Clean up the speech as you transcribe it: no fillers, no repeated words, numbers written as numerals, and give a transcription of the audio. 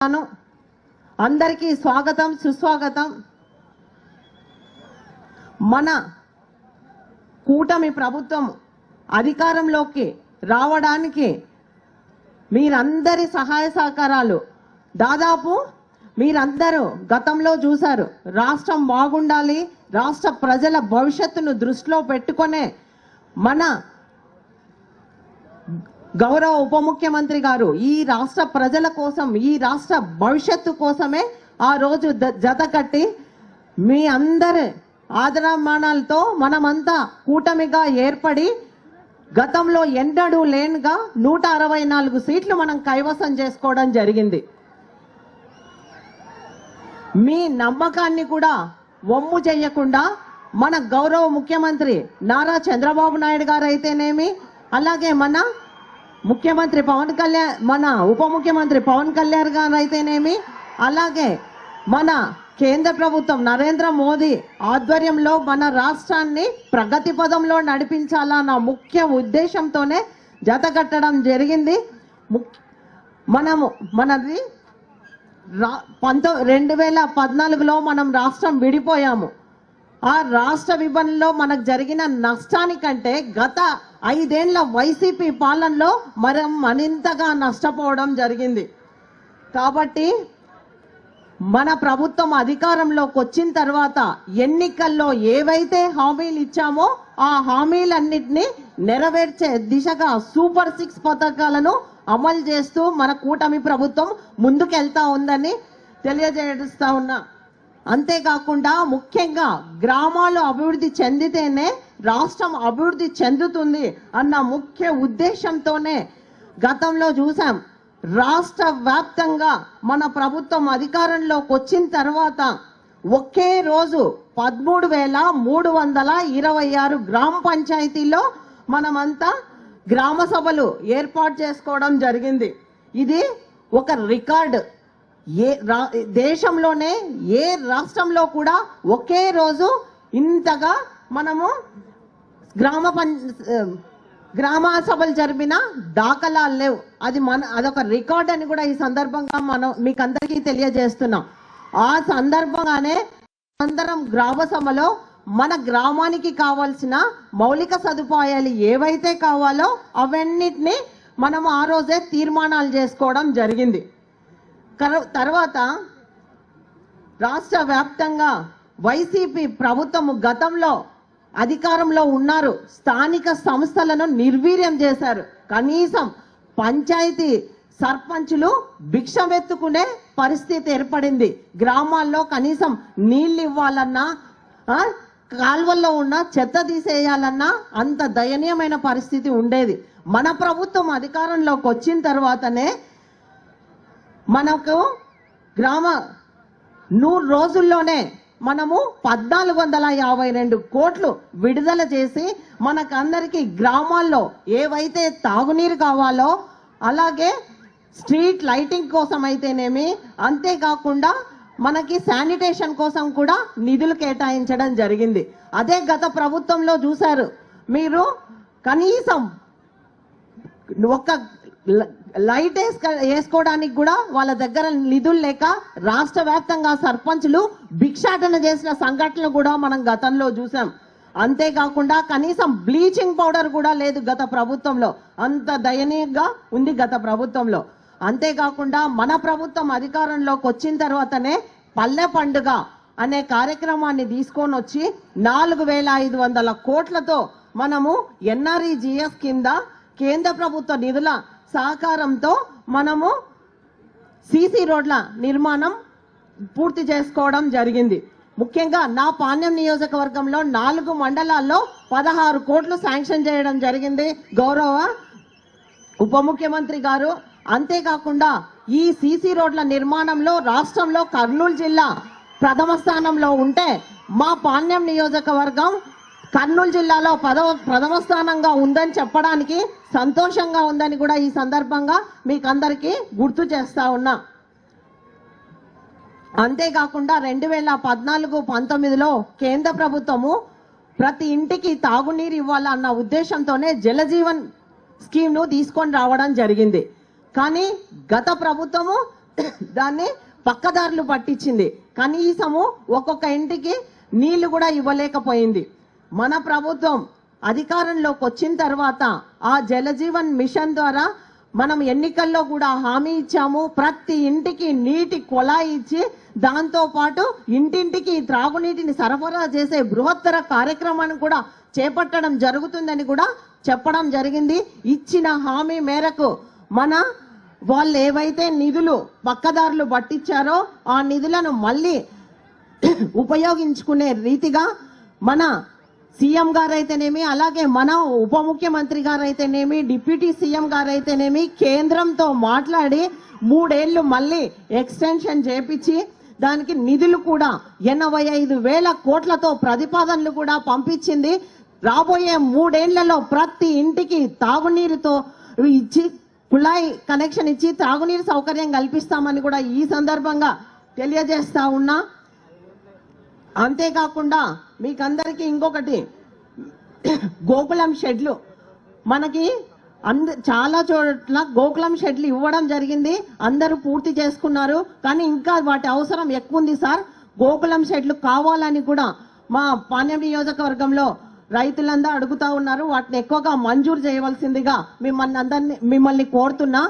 అందరికీ స్వాగతం సుస్వాగతం। మన కూటమి ప్రభుత్వం అధికారంలోకి రావడానికి మీరందరి సహాయ సహకారాలు దాదాపు మీరందరూ గతంలో చూశారు। రాష్ట్రం బాగుండాలి, రాష్ట్ర ప్రజల భవిష్యత్తును దృష్టిలో పెట్టుకునే మన గౌరవ ఉప ముఖ్యమంత్రి గారు ఈ రాష్ట్ర ప్రజల కోసం, ఈ రాష్ట్ర భవిష్యత్తు కోసమే ఆ రోజు జత కట్టి మీ అందరి ఆదరామానాలతో మనమంతా కూటమిగా ఏర్పడి గతంలో ఎన్నడూ లేనిగా 164 సీట్లు మనం కైవసం చేసుకోవడం జరిగింది। మీ నమ్మకాన్ని కూడా వమ్ము చేయకుండా మన గౌరవ ముఖ్యమంత్రి నారా చంద్రబాబు నాయుడు గారు అయితేనేమి, అలాగే మన ముఖ్యమంత్రి పవన్ కళ్యాణ్, మన ఉప ముఖ్యమంత్రి పవన్ కళ్యాణ్ గారు అయితేనేమి, అలాగే మన కేంద్ర ప్రభుత్వం నరేంద్ర మోదీ ఆధ్వర్యంలో మన రాష్ట్రాన్ని ప్రగతి పదంలో నడిపించాలన్న ముఖ్య ఉద్దేశంతోనే జతకట్టడం జరిగింది। మనది 2014లో మనం రాష్ట్రం విడిపోయాము। ఆ రాష్ట్ర విభజనలో మనకు జరిగిన నష్టానికంటే గత 5 ఏళ్ల వైసీపీ పాలనలో మనం మరింతగా నష్టపోవడం జరిగింది। కాబట్టి మన ప్రభుత్వం అధికారంలోకి వచ్చిన తర్వాత ఎన్నికల్లో ఏవైతే హామీలు ఇచ్చామో ఆ హామీలన్నింటినీ నెరవేర్చే దిశగా సూపర్ 6 పథకాలను అమలు చేస్తూ మన కూటమి ప్రభుత్వం ముందుకెళ్తా ఉందని తెలియజేస్తా ఉన్నా। అంతేకాకుండా ముఖ్యంగా గ్రామాలు అభివృద్ధి చెందితేనే రాష్ట్రం అభివృద్ధి చెందుతుంది అన్న ముఖ్య ఉద్దేశంతోనే గతంలో చూసాం। రాష్ట్ర వ్యాప్తంగా మన ప్రభుత్వం అధికారంలోకి వచ్చిన తర్వాత ఒకే రోజు 13,326 గ్రామ పంచాయతీల్లో మనమంతా గ్రామ సభలు ఏర్పాటు చేసుకోవడం జరిగింది। ఇది ఒక రికార్డు। దేశంలోనే ఏ రాష్ట్రంలో కూడా ఒకే రోజు ఇంతగా మనము గ్రామ సభలు జరిపిన దాఖలాలు లేవు। అదొక రికార్డ్ అని కూడా ఈ సందర్భంగా మనం మీకు అందరికీ తెలియజేస్తున్నాం। ఆ సందర్భంగానే అందరం గ్రామ సభలో మన గ్రామానికి కావాల్సిన మౌలిక సదుపాయాలు ఏవైతే కావాలో అవన్నిటిని మనం ఆ రోజే తీర్మానాలు చేసుకోవడం జరిగింది। తర్వాత రాష్ట్ర వ్యాప్తంగా వైసీపీ ప్రభుత్వం గతంలో అధికారంలో ఉన్నారు, స్థానిక సంస్థలను నిర్వీర్యం చేశారు। కనీసం పంచాయతీ సర్పంచులు భిక్షమెత్తుకునే పరిస్థితి ఏర్పడింది। గ్రామాల్లో కనీసం నీళ్ళు ఇవ్వాలన్నా, కాల్వల్లో ఉన్న చెత్త తీసేయాలన్నా అంత దయనీయమైన పరిస్థితి ఉండేది। మన ప్రభుత్వం అధికారంలోకి వచ్చిన తర్వాతనే మనకు 100 రోజుల్లోనే మనము 1452 కోట్లు విడుదల చేసి మనకందరికి గ్రామాల్లో ఏవైతే తాగునీరు కావాలో, అలాగే స్ట్రీట్ లైటింగ్ కోసం అయితేనేమి, అంతేకాకుండా మనకి శానిటేషన్ కోసం కూడా నిధులు కేటాయించడం జరిగింది। అదే గత ప్రభుత్వంలో చూశారు మీరు, కనీసం ఒక లైట్ వేసుకోవడానికి కూడా వాళ్ళ దగ్గర నిధులు లేక రాష్ట్ర వ్యాప్తంగా సర్పంచులు భిక్షాటన చేసిన సంఘటనలు కూడా మనం గతంలో చూసాం। అంతేకాకుండా కనీసం బ్లీచింగ్ పౌడర్ కూడా లేదు గత ప్రభుత్వంలో, అంత దయనీయంగా ఉంది గత ప్రభుత్వంలో। అంతేకాకుండా మన ప్రభుత్వం అధికారంలోకి వచ్చిన తర్వాతనే పల్లె పండుగ అనే కార్యక్రమాన్ని తీసుకొని వచ్చి 4,500 కోట్లతో మనము NREGS కింద కేంద్ర ప్రభుత్వ నిధుల సహకారంతో మనము సీసీ రోడ్ల నిర్మాణం పూర్తి చేసుకోవడం జరిగింది। ముఖ్యంగా నా పాణ్యం నియోజకవర్గంలో 4 మండలాల్లో 16 కోట్లు శాంక్షన్ చేయడం జరిగింది గౌరవ ఉప ముఖ్యమంత్రి గారు। అంతేకాకుండా ఈ సీసీ రోడ్ల నిర్మాణంలో రాష్ట్రంలో కర్నూలు జిల్లా ప్రథమ స్థానంలో ఉంటే మా పాణ్యం నియోజకవర్గం కర్నూలు జిల్లాలో ప్రథమ స్థానంగా ఉందని చెప్పడానికి సంతోషంగా ఉందని కూడా ఈ సందర్భంగా మీకు అందరికీ గుర్తు చేస్తా ఉన్నా। అంతేకాకుండా 2014-19లో కేంద్ర ప్రభుత్వము ప్రతి ఇంటికి తాగునీరు ఇవ్వాలన్న ఉద్దేశంతోనే జలజీవన్ స్కీమ్ ను తీసుకొని రావడం జరిగింది। కానీ గత ప్రభుత్వము దాన్ని పక్కదారులు పట్టించింది. కనీసము ఒక్కొక్క ఇంటికి నీళ్లు కూడా ఇవ్వలేకపోయింది. మన ప్రభుత్వం అధికారంలోకి వచ్చిన తర్వాత ఆ జలజీవన్ మిషన్ ద్వారా మనం ఎన్నికల్లో కూడా హామీ ఇచ్చాము. ప్రతి ఇంటికి నీటి కొలాయి ఇచ్చి దాంతో పాటు ఇంటింటికి త్రాగునీటిని సరఫరా చేసే బృహత్తర కార్యక్రమాన్ని కూడా చేపట్టడం జరుగుతుందని కూడా చెప్పడం జరిగింది. ఇచ్చిన హామీ మేరకు మన వాళ్ళు ఏవైతే నిధులు పక్కదారులు పట్టించారో ఆ నిధులను మళ్ళీ ఉపయోగించుకునే రీతిగా మన సీఎం గారైతేనేమి, అలాగే మన ఉప ముఖ్యమంత్రి గారైతేనేమి, డిప్యూటీ సీఎం గారైతేనేమి కేంద్రంతో మాట్లాడి 3 ఏళ్లు మళ్ళీ ఎక్స్టెన్షన్ చేపించి దానికి నిధులు కూడా 85,000 కోట్లతో ప్రతిపాదనలు కూడా పంపించింది. రాబోయే 3 ఏళ్లలో ప్రతి ఇంటికి తాగునీరుతో ఇచ్చి కుళాయి కనెక్షన్ ఇచ్చి తాగునీరు సౌకర్యం కల్పిస్తామని కూడా ఈ సందర్భంగా తెలియజేస్తా ఉన్నా. అంతేకాకుండా మీకందరికీ ఇంకొకటి, గోకులం షెడ్లు మనకి చాలా చోట్ల గోకులం షెడ్లు ఇవ్వడం జరిగింది. అందరూ పూర్తి చేసుకున్నారు. కానీ ఇంకా వాటి అవసరం ఎక్కువ ఉంది సార్. గోకులం షెడ్లు కావాలని కూడా మా పాణ్యం నియోజకవర్గంలో రైతులందరూ అడుగుతా ఉన్నారు. వాటిని ఎక్కువగా మంజూరు చేయవలసిందిగా మిమ్మల్ని కోరుతున్నా.